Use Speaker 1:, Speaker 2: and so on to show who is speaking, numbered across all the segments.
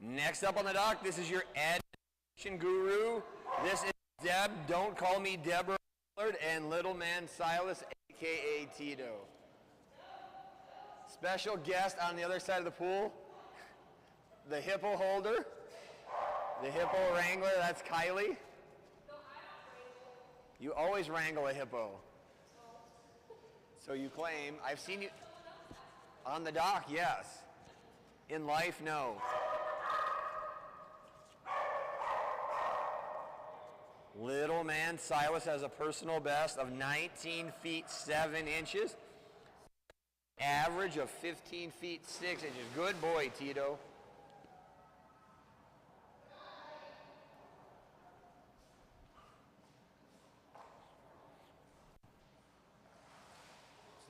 Speaker 1: Next up on the dock, this is your education guru. This is Deb, don't call me Deborah, and little man Silas, a.k.a. Tito. Special guest on the other side of the pool, the hippo holder, the hippo wrangler, that's Kylie. You always wrangle a hippo. So you claim. I've seen you on the dock, yes. In life, no. Little man Silas has a personal best of 19 feet 7 inches. Average of 15 feet 6 inches. Good boy, Tito.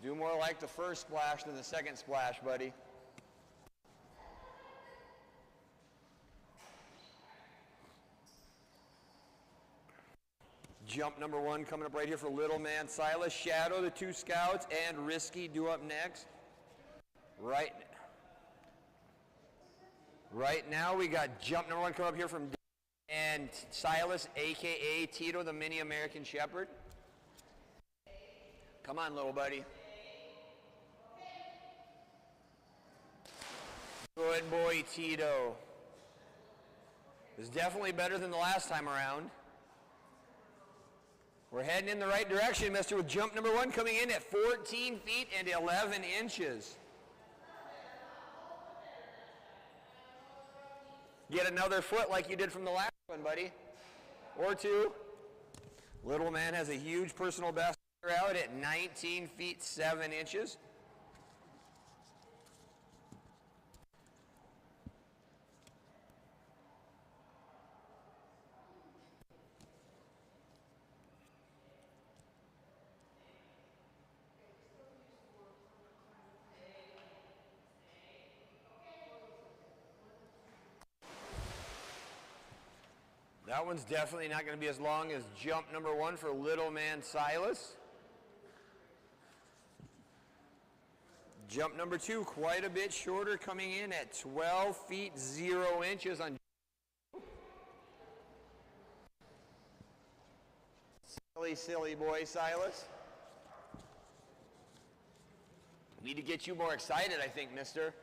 Speaker 1: Do more like the first splash than the second splash, buddy. Jump number 1 coming up right here for little man Silas. Shadow, the 2 scouts, and Risky due up next. Right now we got jump number 1 coming up here from and Silas, a.k.a. Tito, the mini American Shepherd. Come on, little buddy. Good boy, Tito. It was definitely better than the last time around. We're heading in the right direction, mister, with jump number 1 coming in at 14 feet and 11 inches. Get another foot like you did from the last one, buddy. Or 2. Little man has a huge personal best out at 19 feet 7 inches. That one's definitely not going to be as long as jump number 1 for little man Silas. Jump number 2, quite a bit shorter, coming in at 12 feet 0 inches on. Silly boy, Silas. Need to get you more excited, I think, mister.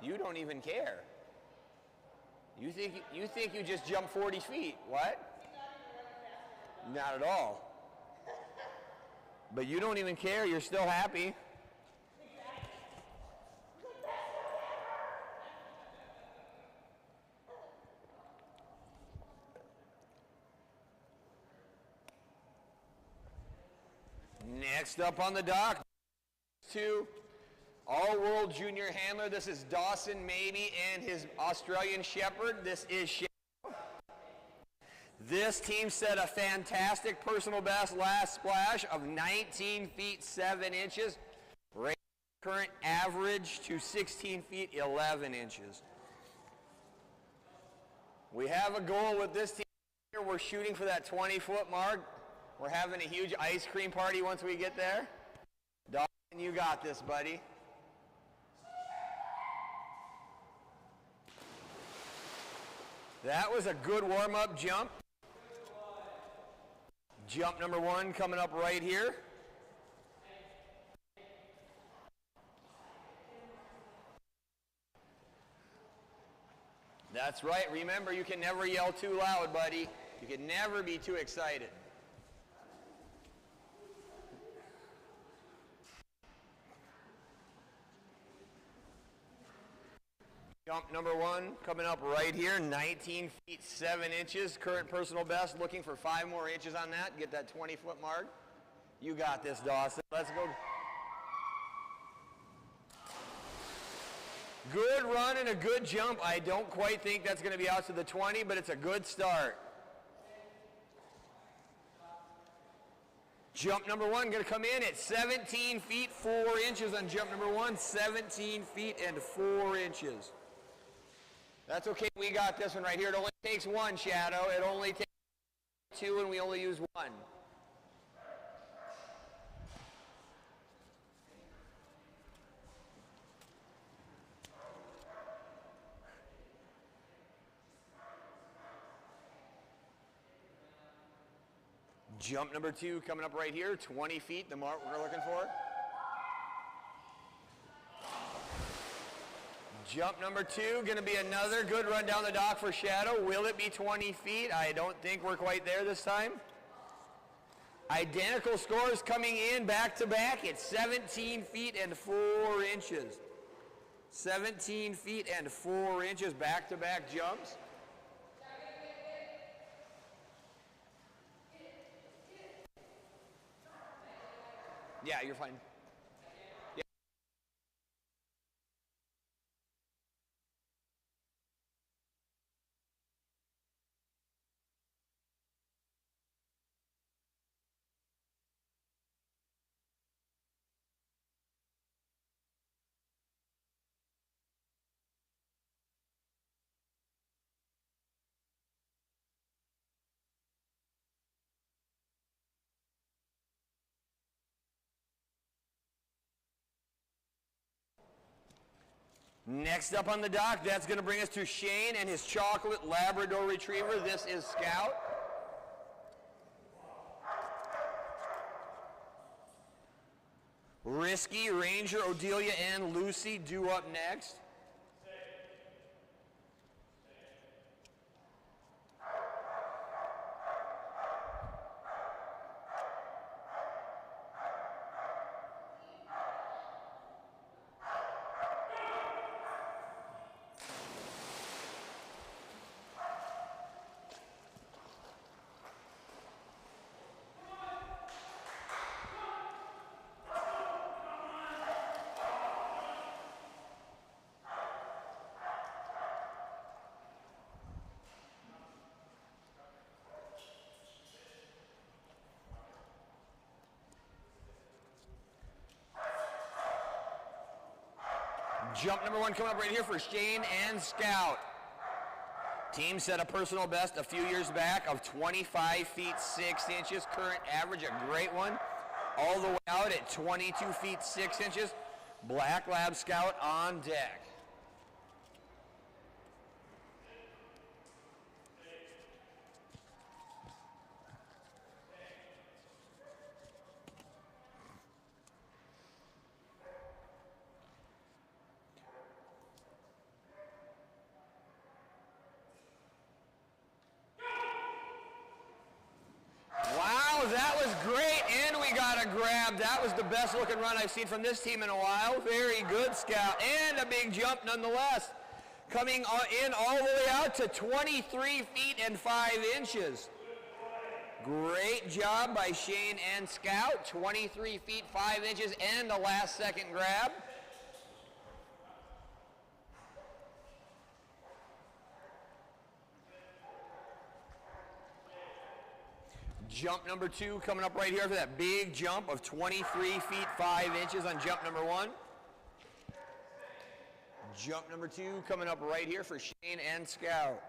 Speaker 1: You don't even care. You think you just jumped 40 feet. What? Not at all. But you don't even care. You're still happy. Next up on the dock, 2. All-World Junior Handler. This is Dawson Maybe and his Australian Shepherd. This is Shadow. This team set a fantastic personal best last splash of 19 feet 7 inches. Raised current average to 16 feet 11 inches. We have a goal with this team here. We're shooting for that 20-foot mark. We're having a huge ice cream party once we get there. Dawson, you got this, buddy. That was a good warm-up jump. Jump number 1 coming up right here. That's right. Remember, you can never yell too loud, buddy. You can never be too excited. Jump number 1 coming up right here, 19 feet 7 inches. Current personal best, looking for 5 more inches on that, get that 20-foot mark. You got this, Dawson. Let's go. Good run and a good jump. I don't quite think that's going to be out to the 20, but it's a good start. Jump number 1 going to come in at 17 feet 4 inches on jump number 1, 17 feet and 4 inches. That's okay, we got this one right here. It only takes 1, Shadow. It only takes 2, and we only use 1. Jump number 2 coming up right here, 20 feet, the mark we're looking for. Jump number 2, going to be another good run down the dock for Shadow. Will it be 20 feet? I don't think we're quite there this time. Identical scores coming in back to back. It's 17 feet and 4 inches. 17 feet and 4 inches back to back jumps. Yeah, you're fine. Next up on the dock, that's going to bring us to Shane and his chocolate Labrador Retriever. This is Scout. Risky, Ranger, Odelia, and Lucy due up next. Jump number 1 coming up right here for Shane and Scout. Team set a personal best a few years back of 25 feet 6 inches. Current average, a great one. All the way out at 22 feet 6 inches. Black Lab Scout on deck. That was the best looking run I've seen from this team in a while. Very good, Scout. And a big jump nonetheless. Coming in all the way out to 23 feet and 5 inches. Great job by Shane and Scout. 23 feet 5 inches and the last second grab. Jump number 2 coming up right here for that big jump of 23 feet 5 inches on jump number 1. Jump number 2 coming up right here for Shane and Scout.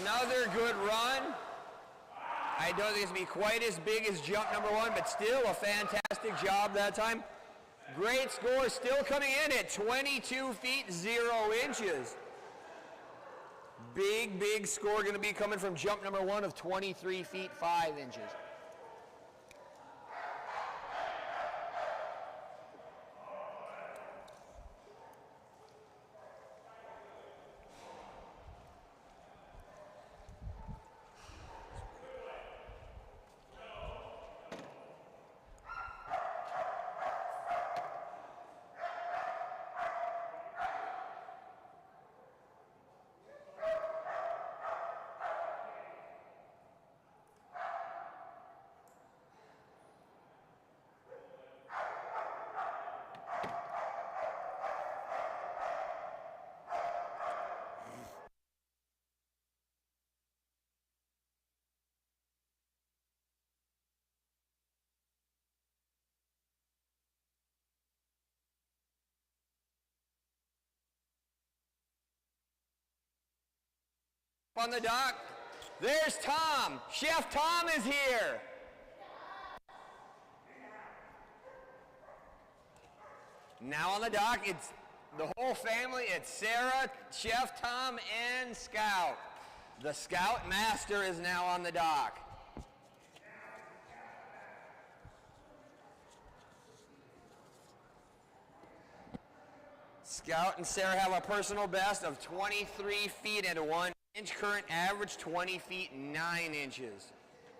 Speaker 1: Another good run. I don't think it's going to be quite as big as jump number 1, but still a fantastic job that time. Great score still coming in at 22 feet 0 inches. Big, big score going to be coming from jump number 1 of 23 feet 5 inches. On the dock, there's Tom. Chef Tom is here. Now on the dock, it's The whole family, it's Sarah, Chef Tom, and Scout. The Scout Master is now on the dock. Scout and Sarah have a personal best of 23 feet and 1 inch. Current average 20 feet 9 inches.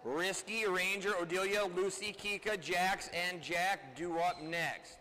Speaker 1: Risky, Ranger, Odelia, Lucy, Kika, Jax, and Jack due up next.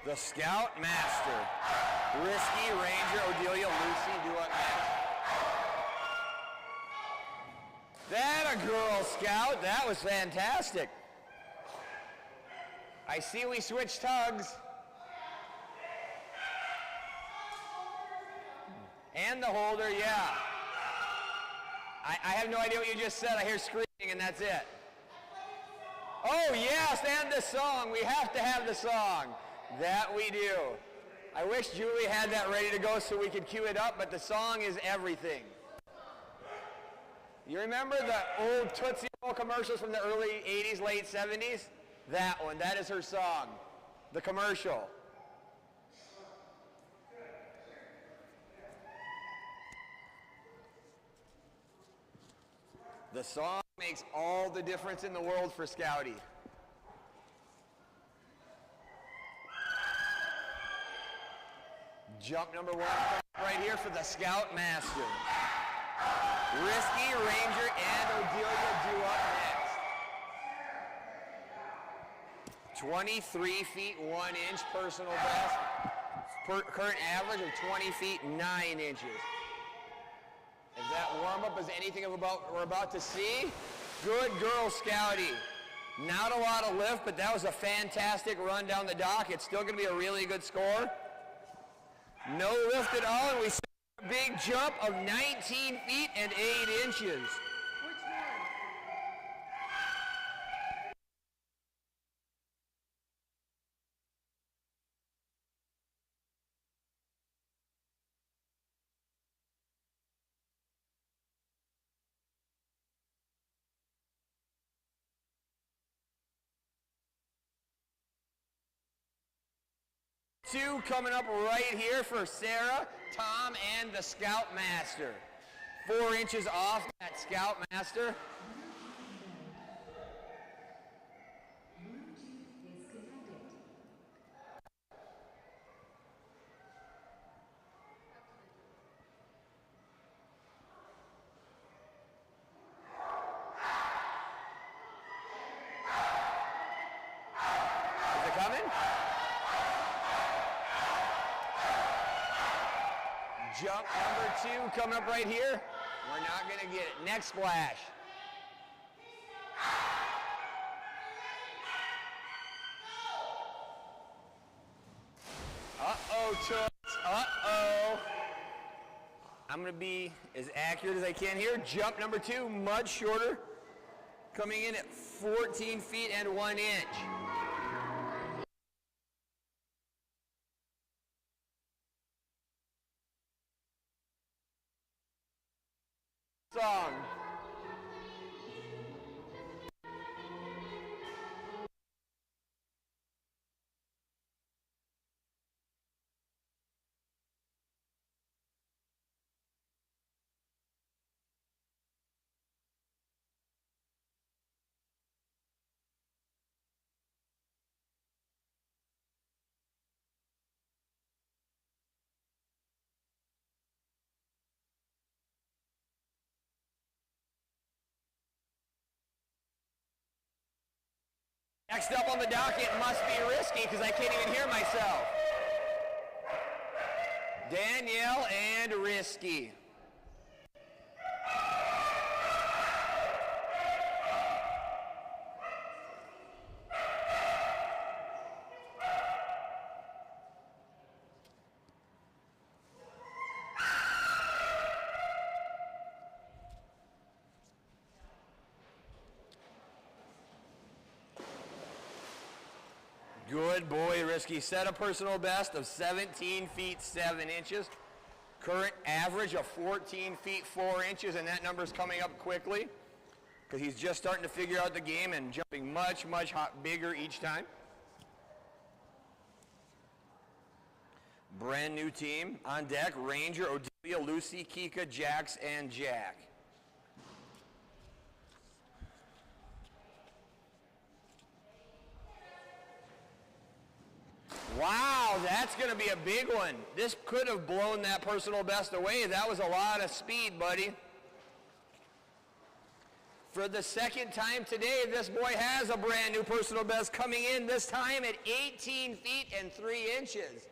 Speaker 1: The Scout Master. Risky, Ranger, Odelia, Lucy, due up next. That a Girl Scout. That was fantastic. I see we switched tugs. And the holder, yeah. I have no idea what you just said. I hear screaming and that's it. Oh yes, and the song. We have to have the song. That we do. I wish Julie had that ready to go so we could cue it up, but the song is everything. You remember the old Tootsie Roll commercials from the early 80s, late 70s? That one, that is her song. The commercial. The song makes all the difference in the world for Scouty. Jump number 1 right here for the Scout Master. Risky, Ranger, and Odelia due up next. 23 feet 1 inch personal best. Current average of 20 feet 9 inches. If that warm-up is anything of we're about to see, good girl, Scouty. Not a lot of lift, but that was a fantastic run down the dock. It's still going to be a really good score. No lift at all, and we see a big jump of 19 feet and 8 inches. Which one? Two coming up right here for Sarah, Tom, and the Scout Master. 4 inches off that Scout Master. Is it coming? Jump number 2 coming up right here. We're not going to get it. Next splash. Uh-oh, Toots. Uh-oh. I'm going to be as accurate as I can here. Jump number 2, much shorter. Coming in at 14 feet and 1 inch. Song. Next up on the docket must be Risky because I can't even hear myself. Danielle and Risky. Good boy, Risky. Set a personal best of 17 feet 7 inches. Current average of 14 feet 4 inches, and that number's coming up quickly because he's just starting to figure out the game and jumping much, much bigger each time. Brand new team on deck: Ranger, Odelia, Lucy, Kika, Jax, and Jack. Wow, that's going to be a big one. This could have blown that personal best away. That was a lot of speed, buddy. For the second time today, this boy has a brand new personal best coming in, this time at 18 feet and 3 inches.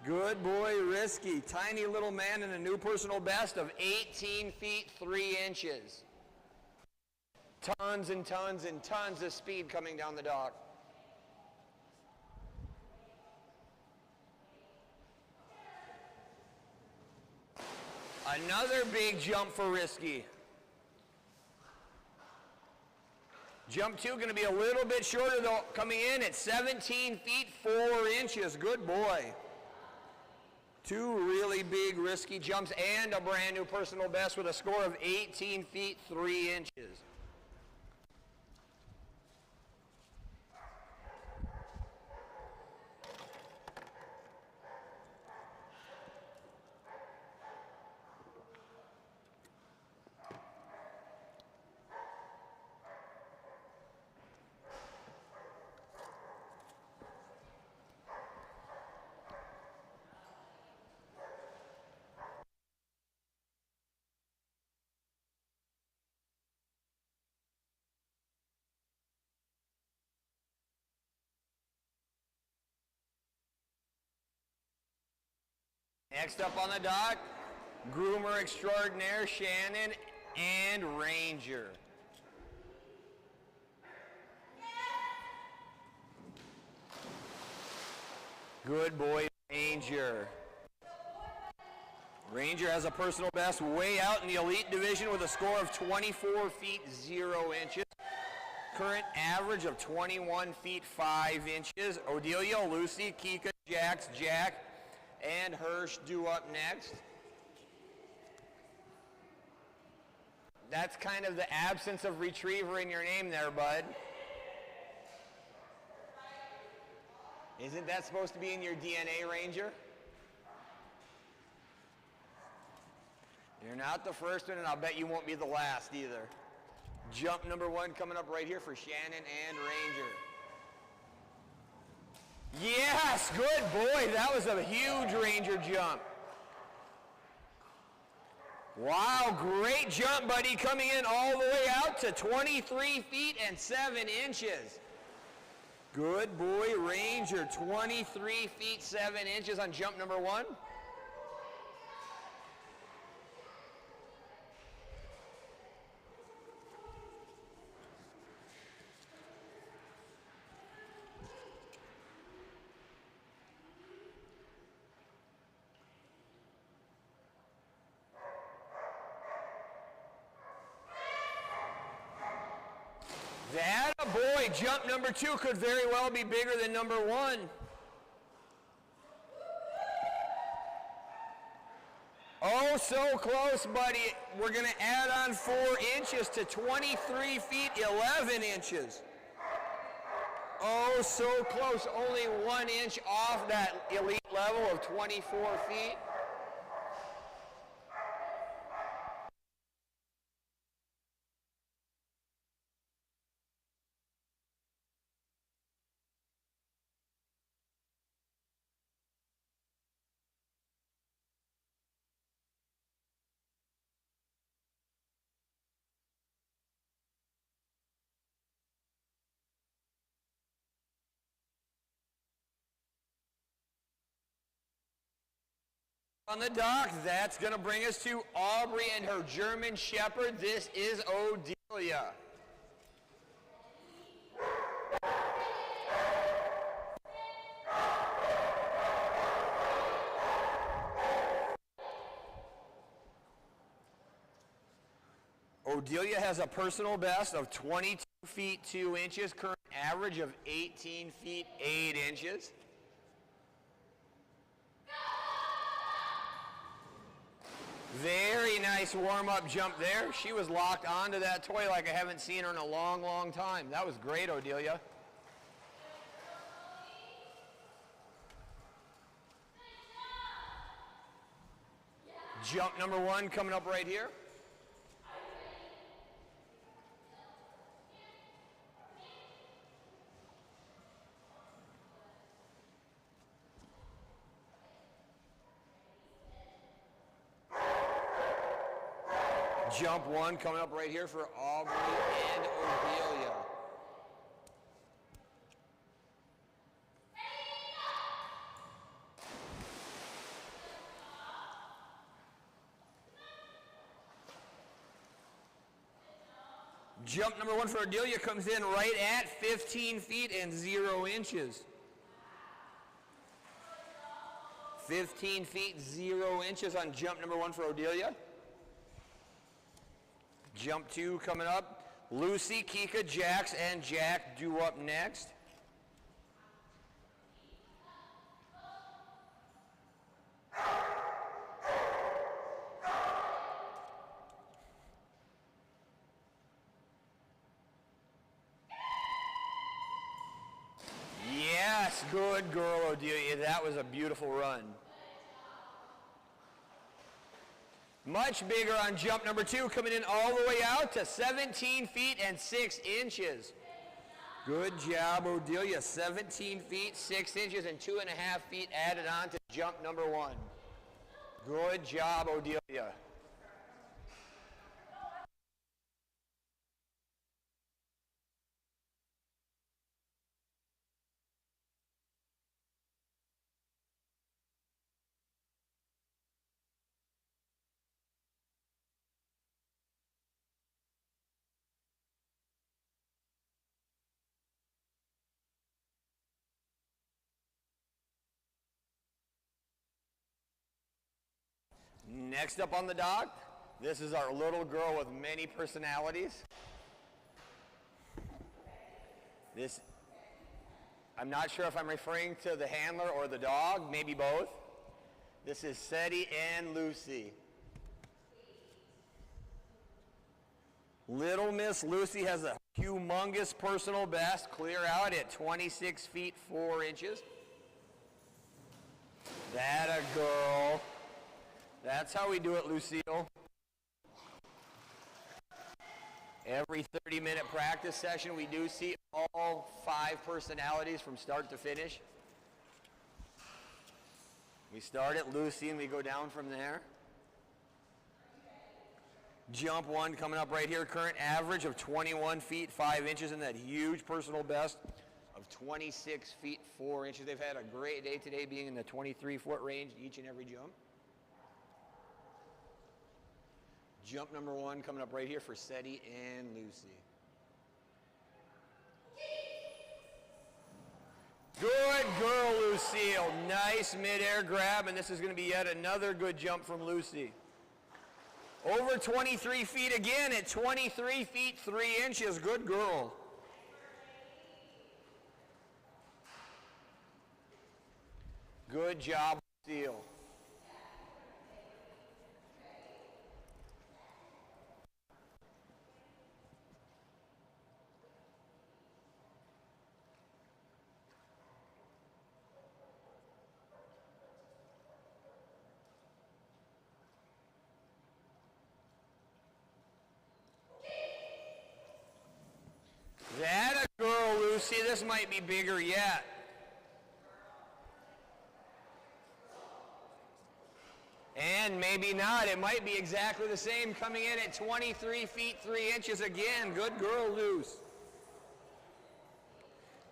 Speaker 1: Good boy, Risky. Tiny little man in a new personal best of 18 feet 3 inches. Tons and tons and tons of speed coming down the dock. Another big jump for Risky. Jump 2 going to be a little bit shorter though, coming in at 17 feet 4 inches. Good boy. 2 really big Risky jumps and a brand new personal best with a score of 18 feet 3 inches. Next up on the dock, groomer extraordinaire Shannon and Ranger. Good boy, Ranger. Ranger has a personal best way out in the elite division with a score of 24 feet 0 inches. Current average of 21 feet 5 inches. Odelia, Lucy, Kika, Jax, Jack, and Hirsch due up next. That's kind of the absence of retriever in your name there, bud. Isn't that supposed to be in your DNA, Ranger? You're not the first one, and I'll bet you won't be the last either. Jump number 1 coming up right here for Shannon and Ranger. Yes, good boy. That was a huge Ranger jump. Wow, great jump, buddy. Coming in all the way out to 23 feet and 7 inches. Good boy, Ranger. 23 feet 7 inches on jump number 1. That a boy, jump number 2 could very well be bigger than number 1. Oh, so close, buddy. We're going to add on 4 inches to 23 feet 11 inches. Oh, so close. Only 1 inch off that elite level of 24 feet. On the dock, that's going to bring us to Aubrey and her German Shepherd. This is Odelia. Odelia has a personal best of 22 feet 2 inches. Current Average of 18 feet 8 inches. Very nice warm-up jump there. She was locked onto that toy like I haven't seen her in a long, long time. That was great, Odelia. Jump number 1 coming up right here. Jump 1 coming up right here for Aubrey and Odelia. Jump number 1 for Odelia comes in right at 15 feet and 0 inches. 15 feet 0 inches on jump number 1 for Odelia. Jump 2 coming up. Lucy, Kika, Jax, and Jack due up next. Yes, good girl, Odelia. That was a beautiful run. Much bigger on jump number 2, coming in all the way out to 17 feet and 6 inches. Good job, Odelia. 17 feet, 6 inches, and 2.5 feet added on to jump number 1. Good job, Odelia. Next up on the dock, this is our little girl with many personalities. I'm not sure if I'm referring to the handler or the dog, maybe both. This is Seti and Lucy. Little Miss Lucy has a humongous personal best, clear out at 26 feet 4 inches. That a girl. That's how we do it, Lucille. Every 30-minute practice session, we do see all 5 personalities from start to finish. We start at Lucy and we go down from there. Jump 1 coming up right here. Current average of 21 feet 5 inches and that huge personal best of 26 feet 4 inches. They've had a great day today, being in the 23-foot range each and every jump. Jump number 1 coming up right here for Seti and Lucy. Good girl, Lucille. Nice mid-air grab, and this is going to be yet another good jump from Lucy. Over 23 feet again at 23 feet 3 inches. Good girl. Good job, Lucille. That a girl, Lucy. This might be bigger yet. And maybe not. It might be exactly the same, coming in at 23 feet 3 inches again. Good girl, Luce.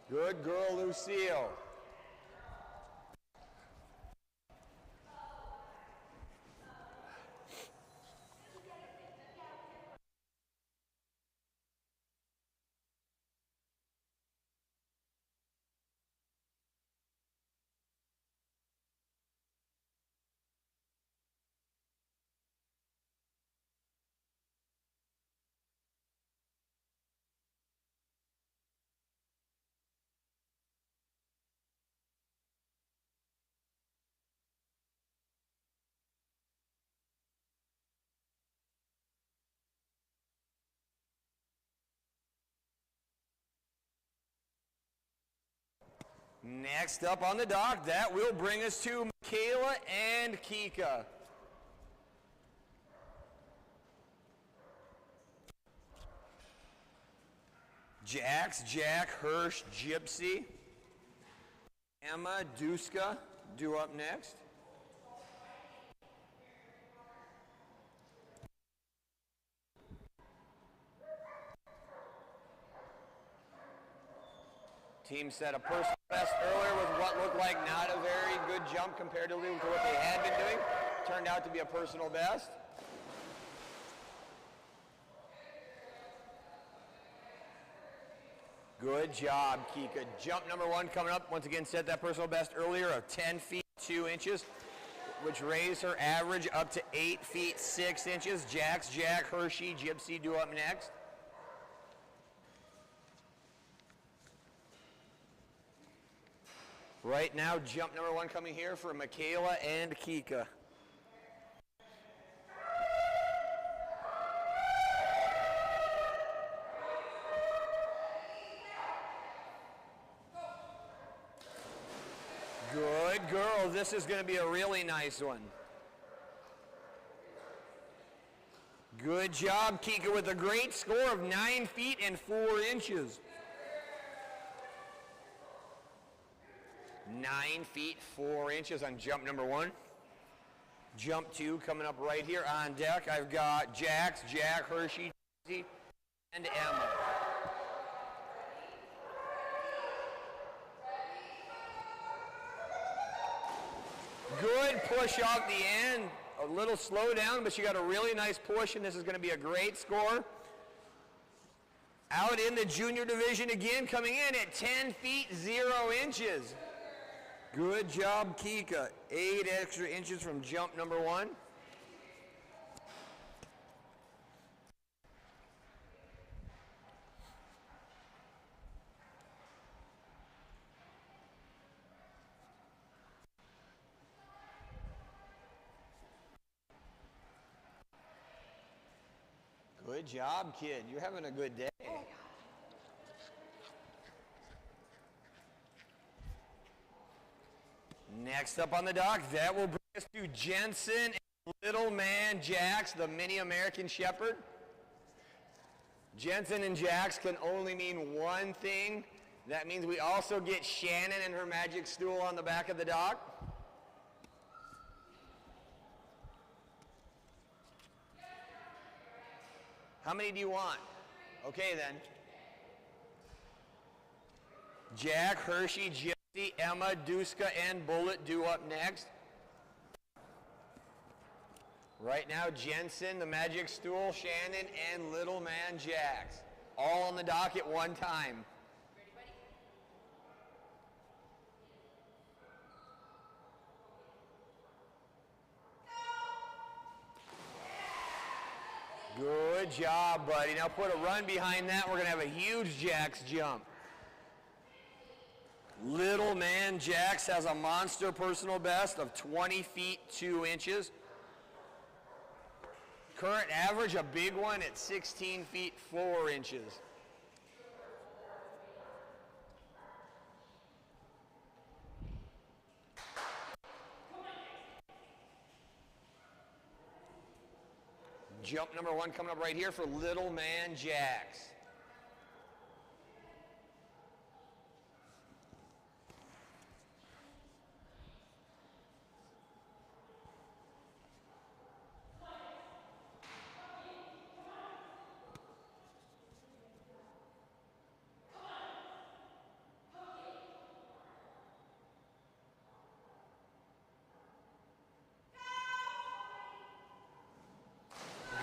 Speaker 1: Good girl, Lucille. Next up on the dock, that will bring us to Michaela and Kika. Jax, Jack, Hirsch, Gypsy. Emma, Duska, due up next. Team set a personal best earlier with what looked like not a very good jump comparatively to what they had been doing. Turned out to be a personal best. Good job, Kika. Jump number 1 coming up. Once again, set that personal best earlier of 10 feet 2 inches, which raised her average up to 8 feet 6 inches. Jax, Jack, Hershey, Gypsy due up next. Right now, jump number 1 coming here for Michaela and Kika. Good girl. This is going to be a really nice one. Good job, Kika, with a great score of 9 feet and 4 inches. 9 feet 4 inches on jump number 1. Jump 2 coming up right here on deck. I've got Jax, Jack, Hershey, and Emma. Good push off the end. A little slow down, but she got a really nice push, and this is going to be a great score. Out in the junior division again, coming in at 10 feet 0 inches. Good job, Kika. 8 extra inches from jump number 1. Good job, kid. You're having a good day. Next up on the dock, that will bring us to Jensen and little man Jax, the mini American Shepherd. Jensen and Jax can only mean one thing. That means we also get Shannon and her magic stool on the back of the dock. How many do you want? Okay then. Jack, Hershey, Gypsy, Emma, Duska, and Bullet due up next. Right now, Jensen, the magic stool, Shannon, and little man Jax. All on the dock at one time. Good job, buddy. Now put a run behind that. We're going to have a huge Jax jump. Little man Jax has a monster personal best of 20 feet 2 inches. Current average, a big one at 16 feet 4 inches. Jump number 1 coming up right here for little man Jax.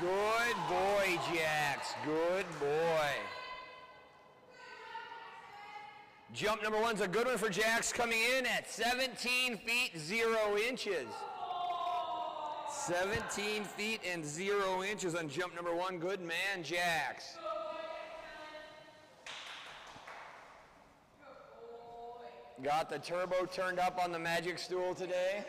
Speaker 1: Good boy, Jax. Good boy. Jump number 1's a good one for Jax, coming in at 17 feet 0 inches. 17 feet and 0 inches on jump number 1. Good man, Jax. Got the turbo turned up on the magic stool today.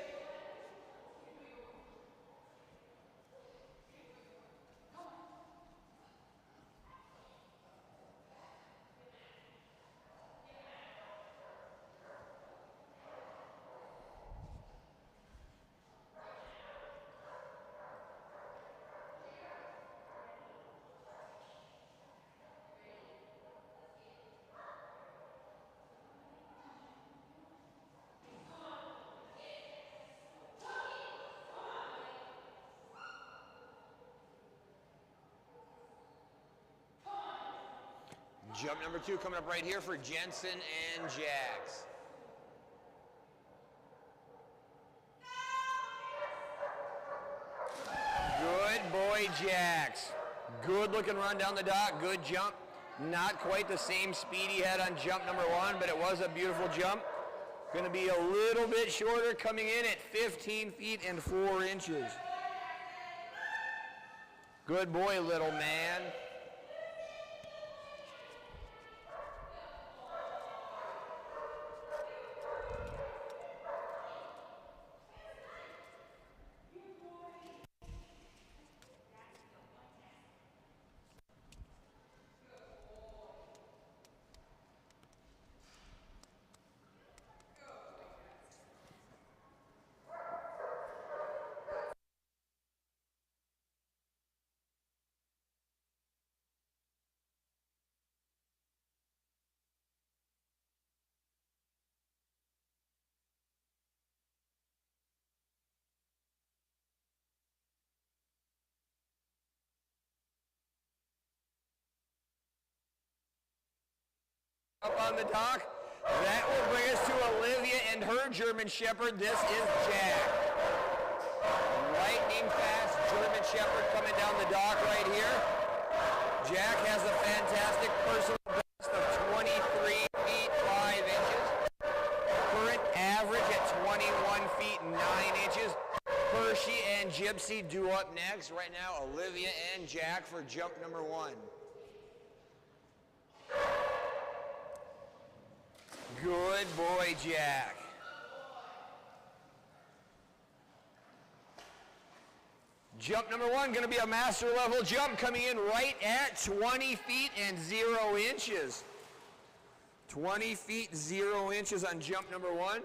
Speaker 1: Jump number 2 coming up right here for Jensen and Jax. Good boy, Jax. Good looking run down the dock, good jump. Not quite the same speed he had on jump number 1, but it was a beautiful jump. Going to be a little bit shorter, coming in at 15 feet and 4 inches. Good boy, little man. Up on the dock. That will bring us to Olivia and her German Shepherd. This is Jack. Lightning fast German Shepherd coming down the dock right here. Jack has a fantastic personal best of 23 feet 5 inches. Current average at 21 feet 9 inches. Hershey and Gypsy due up next. Right now, Olivia and Jack for jump number 1. Good boy, Jack. Jump number 1, going to be a master level jump coming in right at 20 feet and 0 inches. 20 feet, 0 inches on jump number 1.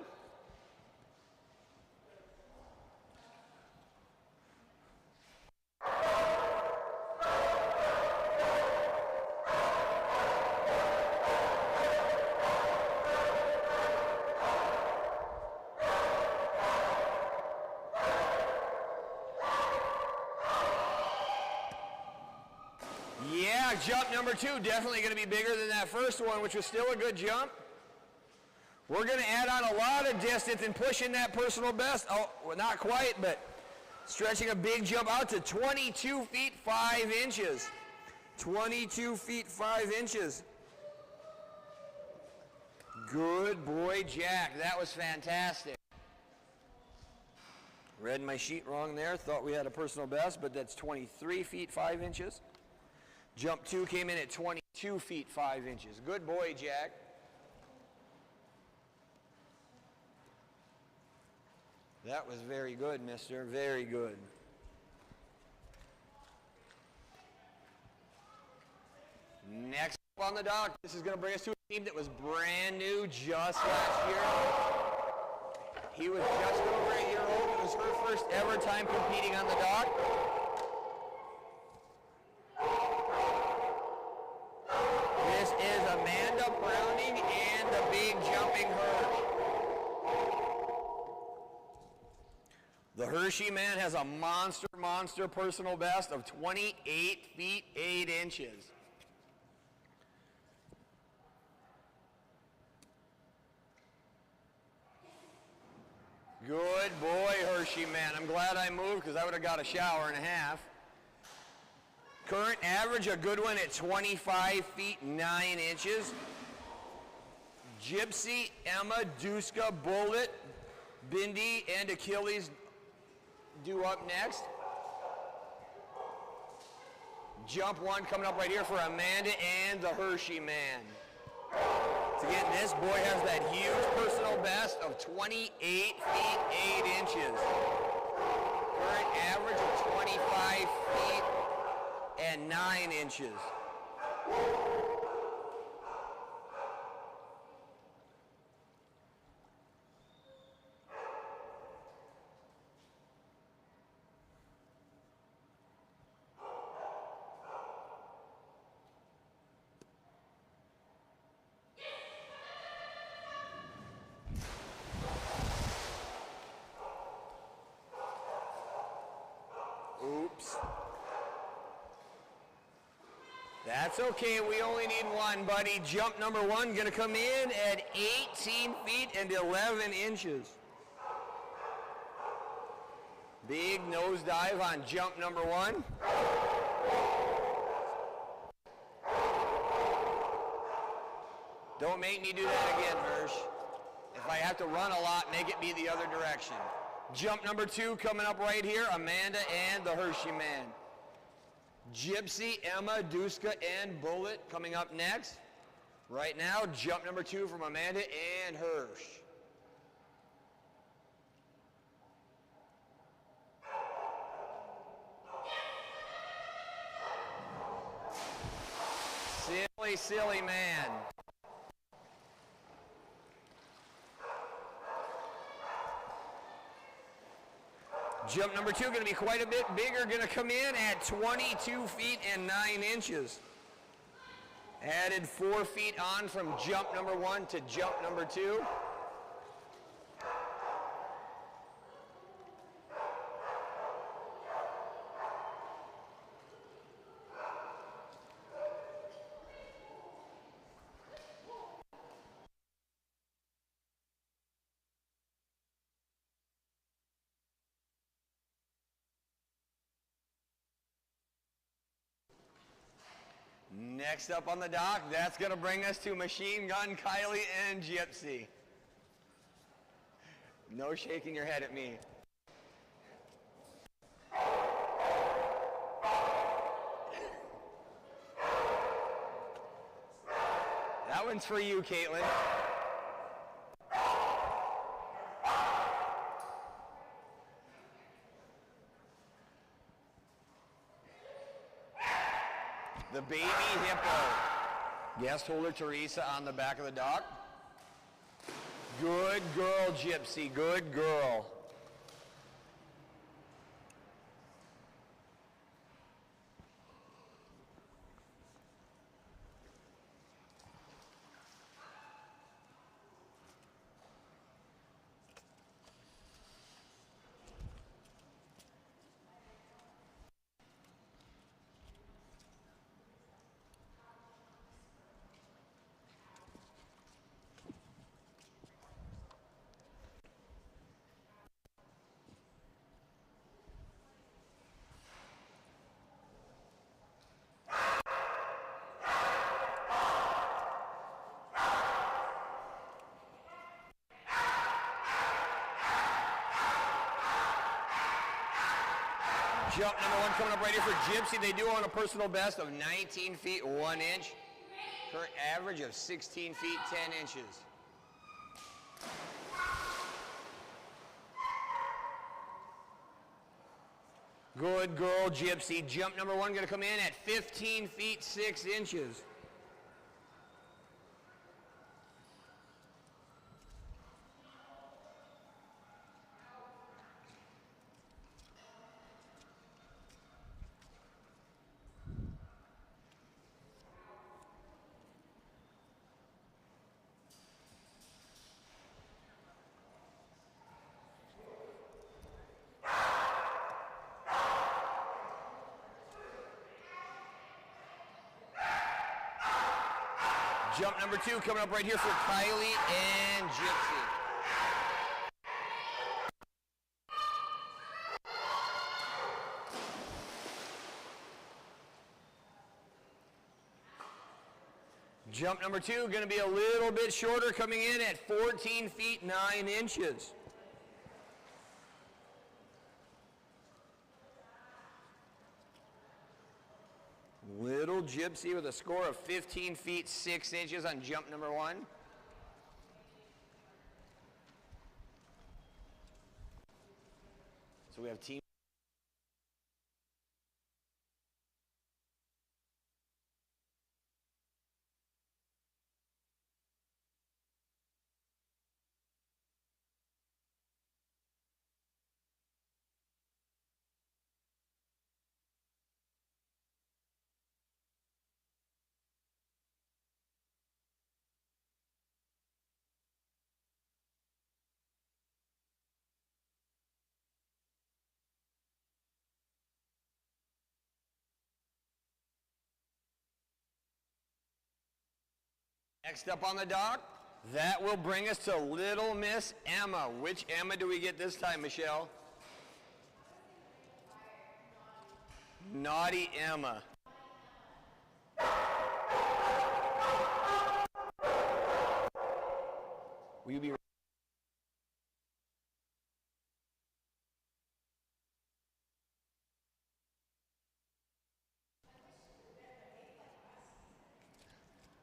Speaker 1: Jump number 2, definitely going to be bigger than that first one, which was still a good jump. We're going to add on a lot of distance and pushing that personal best. Oh, well, not quite, but stretching a big jump out to 22 feet 5 inches. 22 feet 5 inches. Good boy, Jack. That was fantastic. Read my sheet wrong there. Thought we had a personal best, but that's 23 feet 5 inches. Jump 2 came in at 22 feet 5 inches. Good boy, Jack. That was very good, mister. Very good. Next up on the dock, this is going to bring us to a team that was brand new just last year. He was just over a year old. It was her first ever time competing on the dock. This is Amanda Browning and the big jumping Hirsch. The Hershey man has a monster personal best of 28 feet 8 inches. Good boy, Hershey man. I'm glad I moved because I would have got a shower and a half. Current average, a good one at 25 feet 9 inches. Gypsy, Emma, Duska, Bullet, Bindi, and Achilles due up next. Jump 1 coming up right here for Amanda and the Hershey man. So again, this boy has that huge personal best of 28 feet 8 inches. Current average of 25 feet and 9 inches. Oops. That's okay, we only need one, buddy. Jump number one, gonna come in at 18 feet and 11 inches. Big nose dive on jump number one. Don't make me do that again, Hirsch. If I have to run a lot, make it be the other direction. Jump number two coming up right here, Amanda and the Hershey man. Gypsy, Emma, Duska, and Bullet coming up next. Right now, jump number two from Amanda and Hirsch. Silly, silly man. Jump number two going to be quite a bit bigger, going to come in at 22 feet and 9 inches. Added 4 feet on from jump number one to jump number two. Next up on the dock, that's going to bring us to Machine Gun Kylie and Gypsy. No shaking your head at me. That one's for you, Caitlin. The baby hippo. Guest holder Teresa on the back of the dock. Good girl, Gypsy, good girl. Jump number one coming up right here for Gypsy. They do own a personal best of 19 feet 1 inch. Current average of 16 feet 10 inches. Good girl, Gypsy. Jump number one going to come in at 15 feet 6 inches. Jump number two coming up right here for Kylie and Gypsy. Jump number two going to be a little bit shorter, coming in at 14 feet 9 inches. Little Gypsy with a score of 15 feet 6 inches on jump number one. So we have team. Next up on the dock, that will bring us to Little Miss Emma. Which Emma do we get this time, Michelle? Naughty Emma. Will you be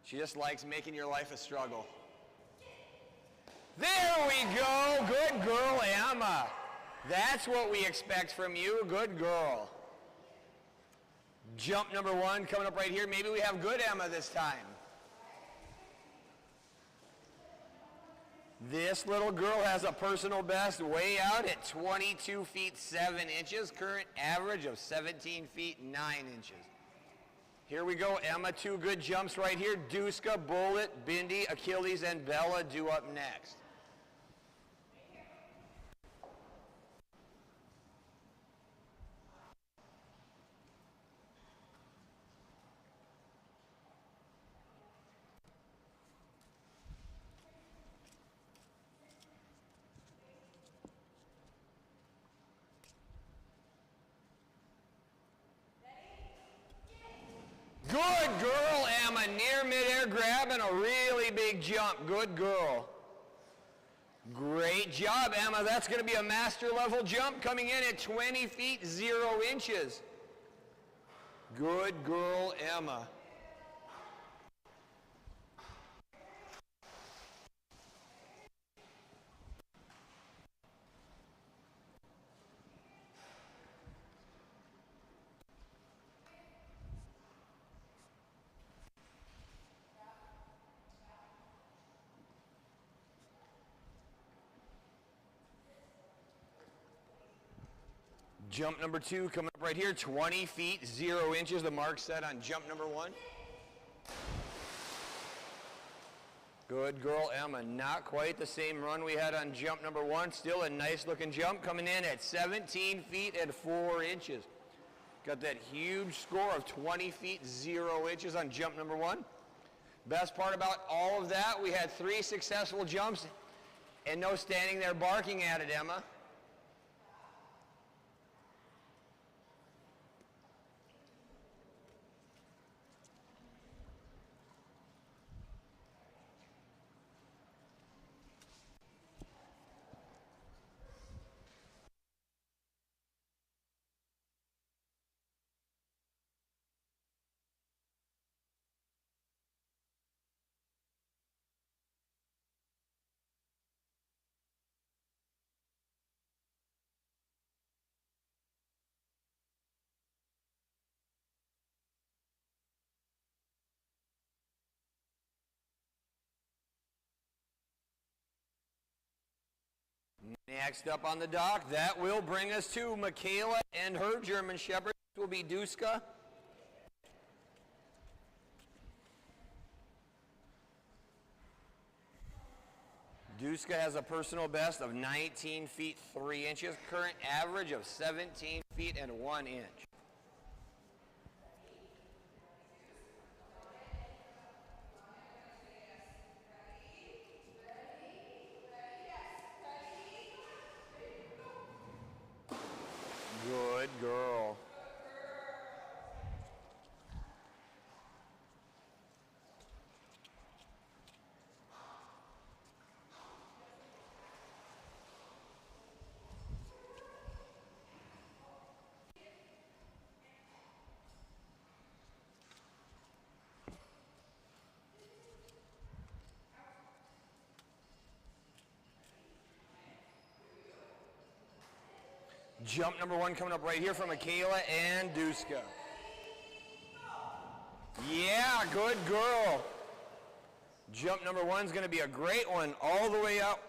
Speaker 1: She just likes making your life a struggle. There we go. Good girl, Emma. That's what we expect from you. Good girl. Jump number 1 coming up right here. Maybe we have good Emma this time. This little girl has a personal best way out at 22 feet 7 inches. Current average of 17 feet 9 inches. Here we go, Emma. 2 good jumps right here. Duska, Bullet, Bindi, Achilles, and Bella due up next. Good girl, Emma. Near midair grab and a really big jump. Good girl. Great job, Emma. That's going to be a master level jump coming in at 20 feet 0 inches. Good girl, Emma. Jump number 2 coming up right here, 20 feet 0 inches, the mark set on jump number 1. Good girl, Emma. Not quite the same run we had on jump number 1. Still a nice looking jump coming in at 17 feet and 4 inches. Got that huge score of 20 feet 0 inches on jump number 1. Best part about all of that, we had 3 successful jumps and no standing there barking at it, Emma. Next up on the dock, that will bring us to Michaela and her German Shepherd. This will be Duska. Duska has a personal best of 19 feet 3 inches, current average of 17 feet and 1 inch. Good girl. Jump number 1 coming up right here from Michaela and Duska. Yeah, good girl. Jump number 1 is going to be a great one all the way up.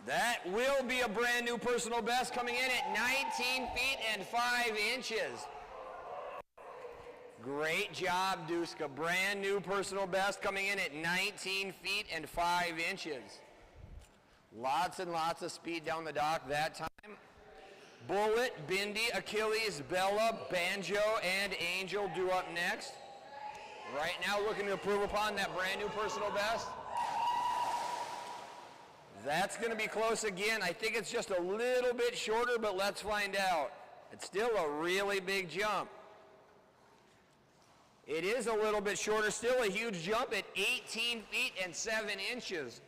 Speaker 1: That will be a brand new personal best coming in at 19 feet and 5 inches. Great job, Duska. Brand new personal best coming in at 19 feet and 5 inches. Lots and lots of speed down the dock that time. Bullet, Bindi, Achilles, Bella, Banjo, and Angel due up next. Right now looking to improve upon that brand new personal best. That's going to be close again. I think it's just a little bit shorter, but let's find out. It's still a really big jump. It is a little bit shorter, still a huge jump at 18 feet and 7 inches.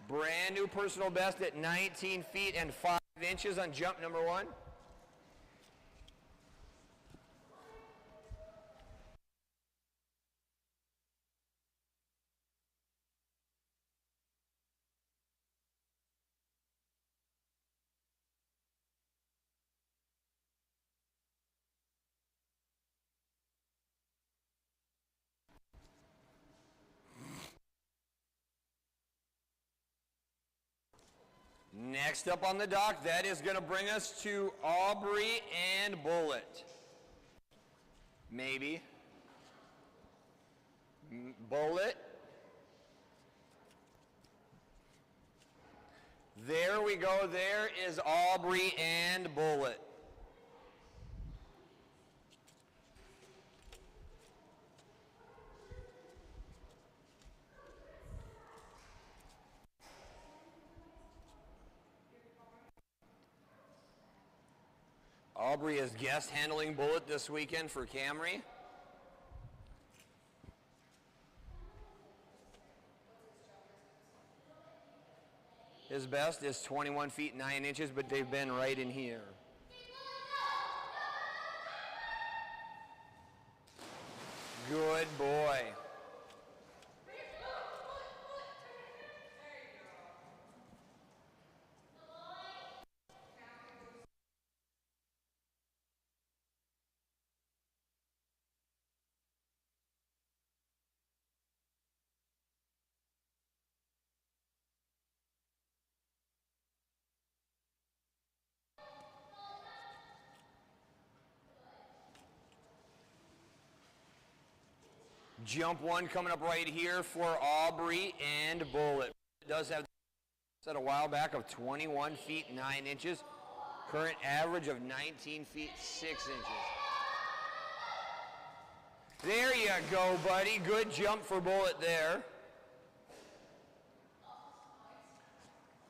Speaker 1: Brand new personal best at 19 feet and 5 inches on jump number 1. Next up on the dock, that is going to bring us to Aubrey and Bullet. Maybe. Bullet. There we go. There is Aubrey and Bullet. Aubrey is guest handling Bullet this weekend for Camry. His best is 21 feet 9 inches, but they've been right in here. Good boy. Jump 1 coming up right here for Aubrey and Bullet. It does have set a while back of 21 feet 9 inches. Current average of 19 feet 6 inches. There you go, buddy. Good jump for Bullet there.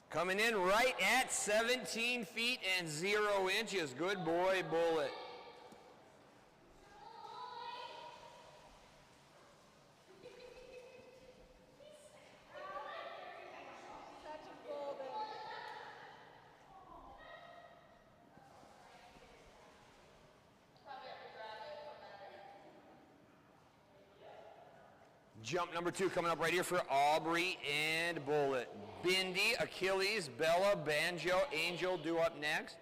Speaker 1: Coming in right at 17 feet and 0 inches. Good boy, Bullet. Jump number 2 coming up right here for Aubrey and Bullet. Bindi, Achilles, Bella, Banjo, Angel due up next.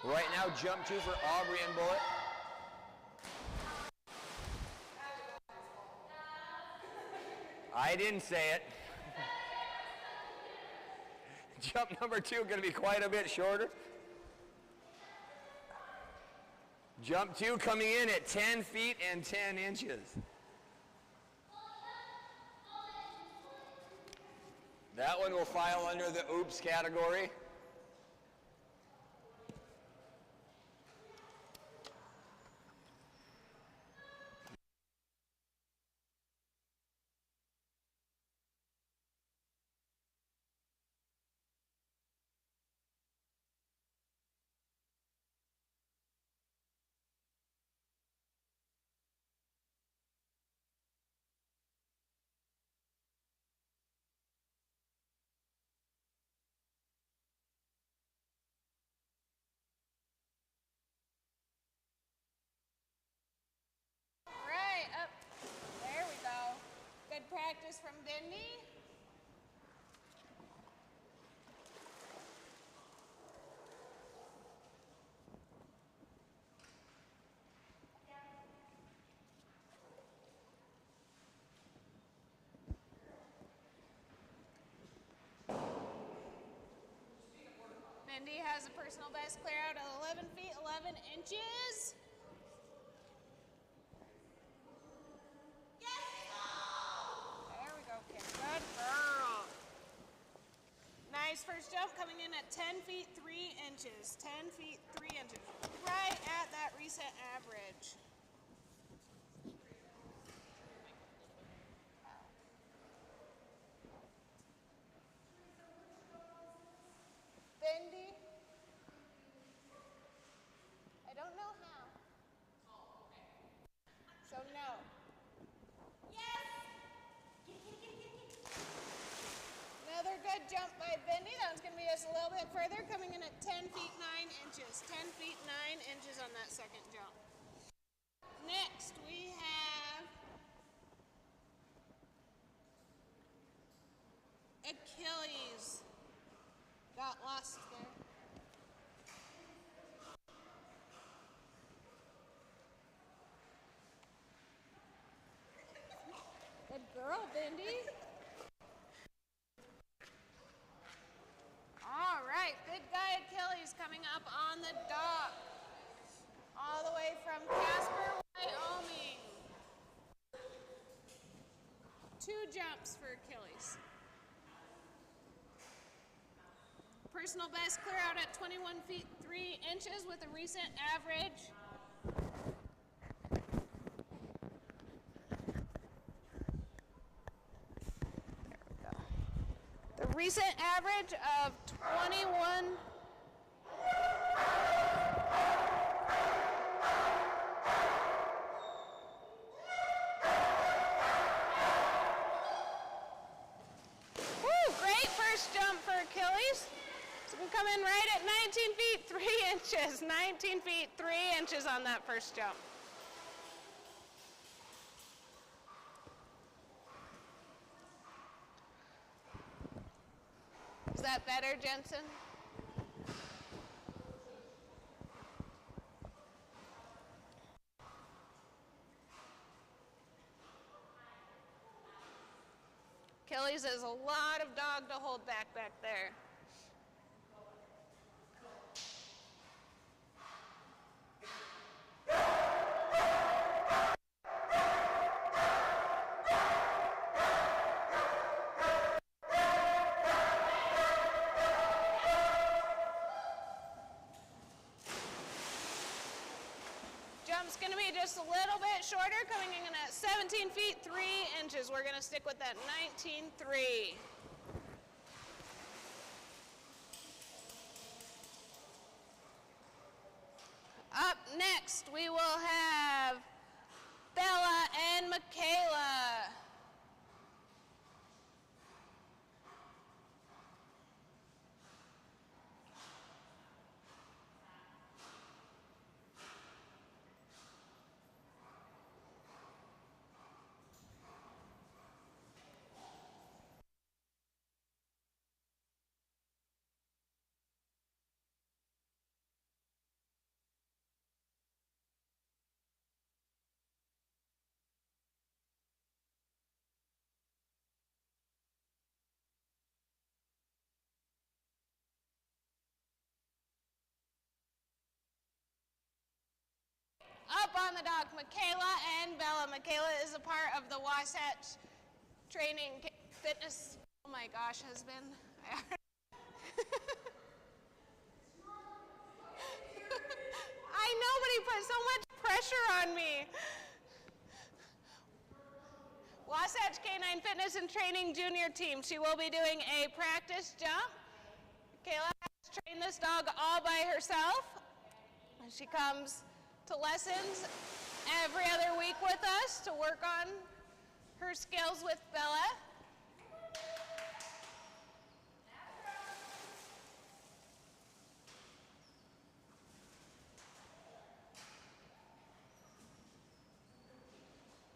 Speaker 1: Right now, jump 2 for Aubrey and Bullet. I didn't say it. Jump number 2 going to be quite a bit shorter. Jump 2 coming in at 10 feet and 10 inches. That one will file under the oops category.
Speaker 2: Practice from Bindi. Bindi has a personal best clear out of 11 feet 11 inches. Nice first jump coming in at 10 feet 3 inches. 10 feet, 3 inches. Right at that recent average. Bendy. I don't know how. So no. Another good jump by Bendy. That one's going to be just a little bit further, coming in at 10 feet 9 inches. 10 feet 9 inches on that second jump. Next, we have Achilles. Got lost there. Good girl, Bendy. All right, good guy Achilles coming up on the dock. All the way from Casper, Wyoming. 2 jumps for Achilles. Personal best clear out at 21 feet 3 inches with a recent average. The recent average of 21. Woo, great first jump for Achilles. So we come in right at 19 feet 3 inches. 19 feet 3 inches on that first jump. Is that better, Jensen? Achilles is a lot of dog to hold back there. Jump's going to be just a little bit shorter, coming in at 17 feet 3 inches. We're going to stick with that 19.3. Up next, we will have Bella and Michaela. Up on the dock, Michaela and Bella. Michaela is a part of the Wasatch Training Fitness. Oh my gosh, husband. I know, but he put so much pressure on me. Wasatch Canine Fitness and Training Junior Team. She will be doing a practice jump. Michaela has trained this dog all by herself. She comes to lessons every other week with us to work on her skills with Bella.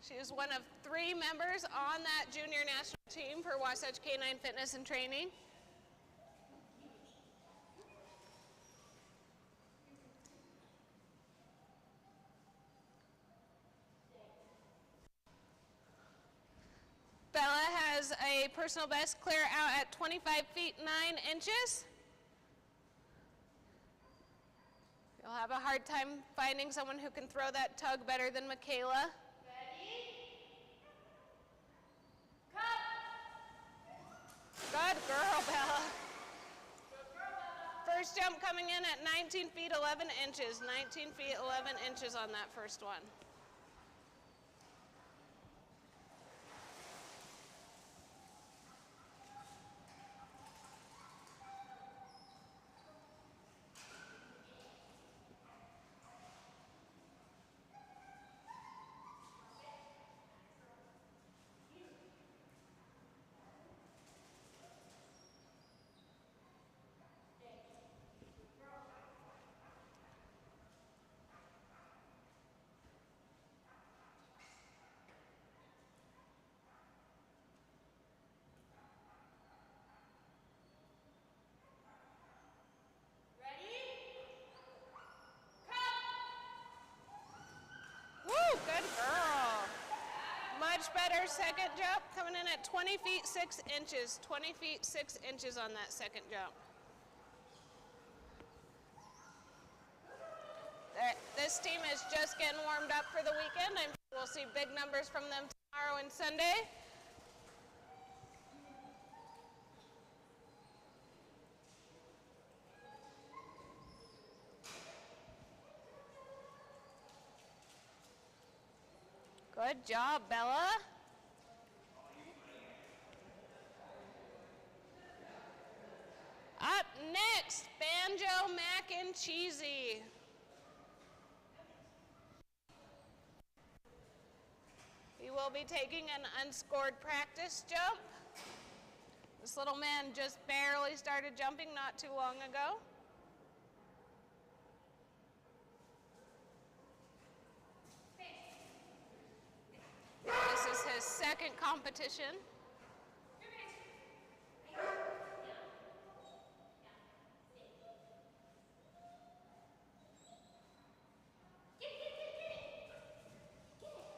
Speaker 2: She is one of 3 members on that junior national team for Wasatch Canine Fitness and Training. Bella has a personal best clear out at 25 feet 9 inches. You'll have a hard time finding someone who can throw that tug better than Michaela. Good girl, Bella. First jump coming in at 19 feet 11 inches. 19 feet 11 inches on that first one. Good girl. Much better second jump, coming in at 20 feet 6 inches. 20 feet 6 inches on that second jump. This team is just getting warmed up for the weekend. I'm sure we'll see big numbers from them tomorrow and Sunday. Good job, Bella. Up next, Banjo Mac and Cheesy. He will be taking an unscored practice jump. This little man just barely started jumping not too long ago. This is his second competition.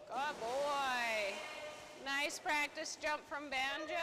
Speaker 2: Good boy. Nice practice jump from Banjo.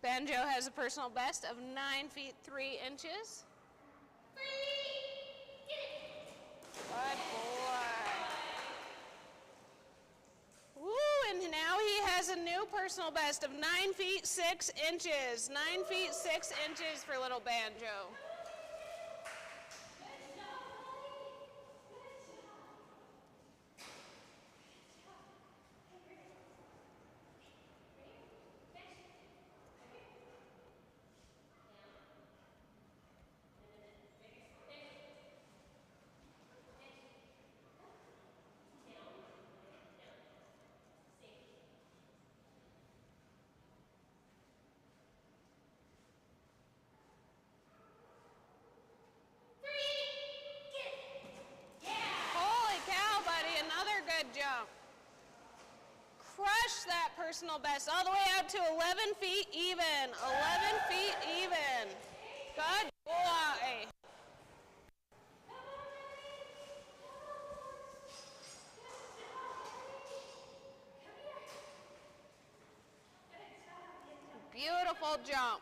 Speaker 2: Banjo has a personal best of 9 feet 3 inches. Good boy. Woo, and now he has a new personal best of 9 feet 6 inches. 9 feet 6 inches for little Banjo. Jump. Crush that personal best all the way out to 11 feet even. 11 feet even. Good boy. Beautiful jump.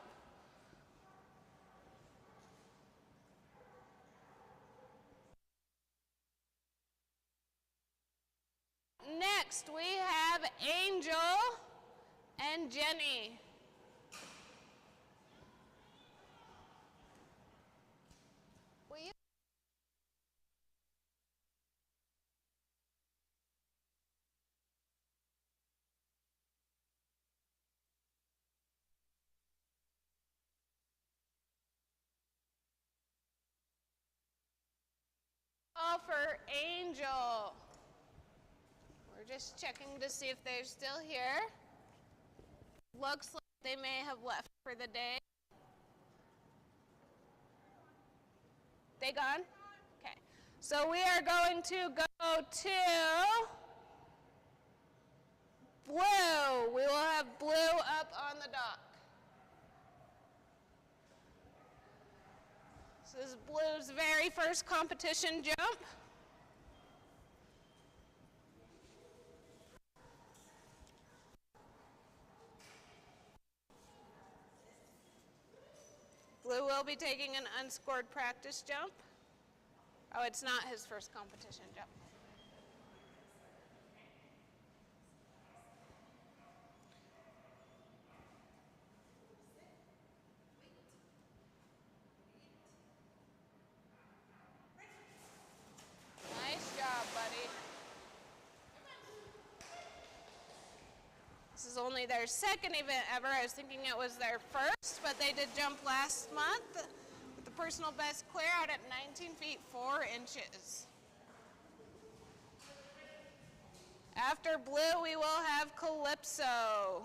Speaker 2: Next, we have Angel and Jenny. Will you? Oh, for Angel. We're just checking to see if they're still here. Looks like they may have left for the day. They gone? Okay. So we are going to go to Blue. We will have Blue up on the dock. This is Blue's very first competition jump. Blue will be taking an unscored practice jump. Oh, it's not his first competition jump. Nice job, buddy. This is only their second event ever. I was thinking it was their first, but they did jump last month with the personal best clear out at 19 feet 4 inches. After Blue, we will have Calypso.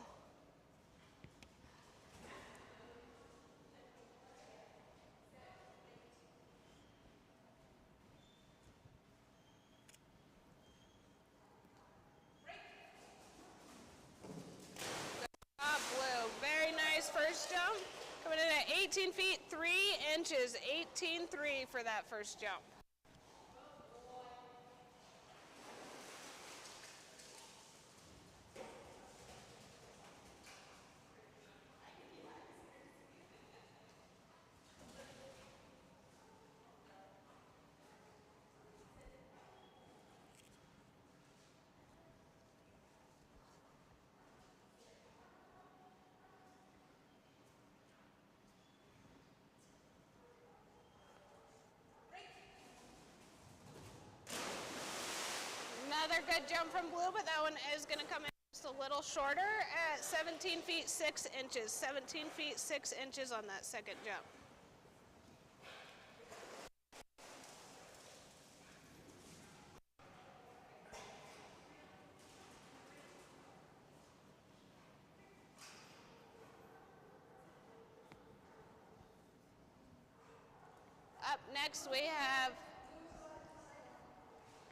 Speaker 2: Blue, very nice first jump. Coming in at 18 feet 3 inches, 18.3 for that first jump. Another good jump from Blue, but that one is going to come in just a little shorter at 17 feet 6 inches. 17 feet 6 inches on that second jump. Up next we have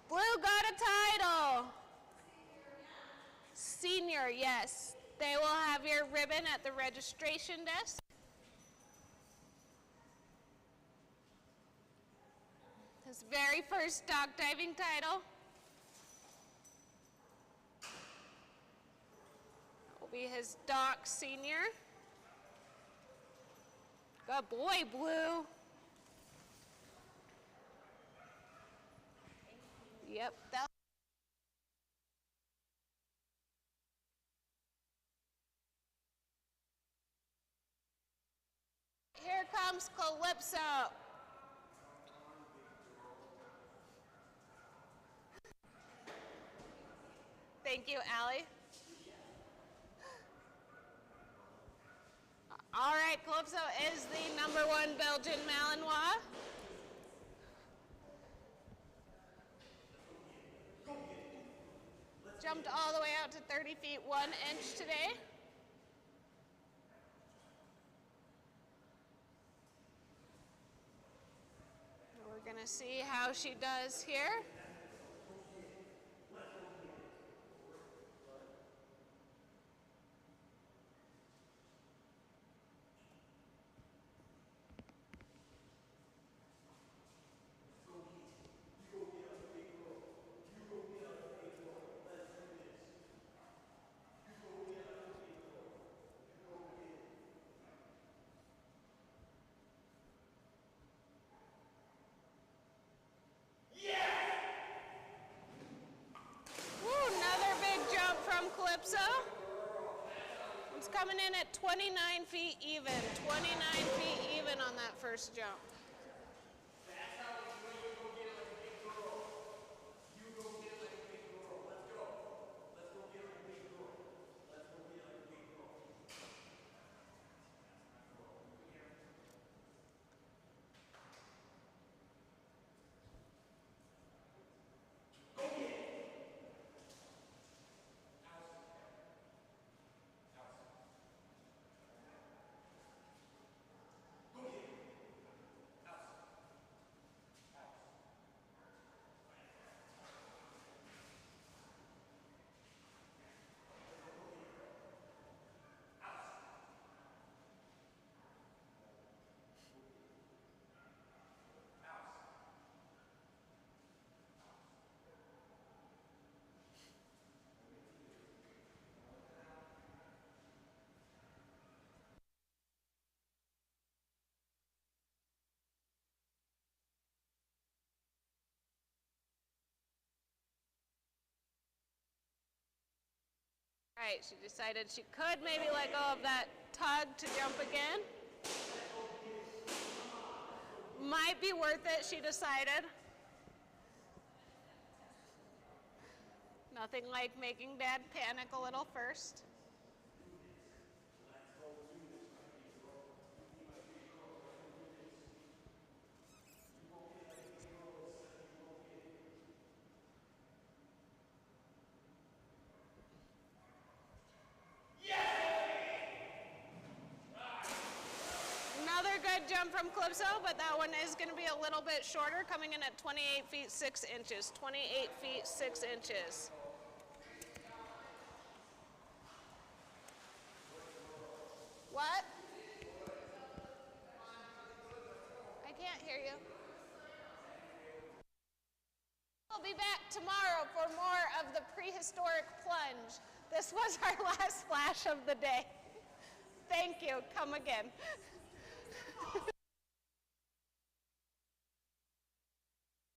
Speaker 2: Blue got a title. Senior, yes. They will have your ribbon at the registration desk. His very first dog diving title. That will be his dock senior. Good boy, Blue. Yep, here comes Calypso. Thank you, Allie. All right, Calypso is the #1 Belgian Malinois. Jumped all the way out to 30 feet 1 inch today. We're going to see how she does here. It's coming in at 29 feet even. 29 feet even on that first jump. right, she decided she could maybe let go of that tug to jump again. Might be worth it, she decided. Nothing like making Dad panic a little first. Another good jump from Calypso, but that one is going to be a little bit shorter, coming in at 28 feet 6 inches. 28 feet 6 inches. What? I can't hear you. We'll be back tomorrow for more of the Prehistoric Plunge. This was our last flash of the day. Thank you. Come again.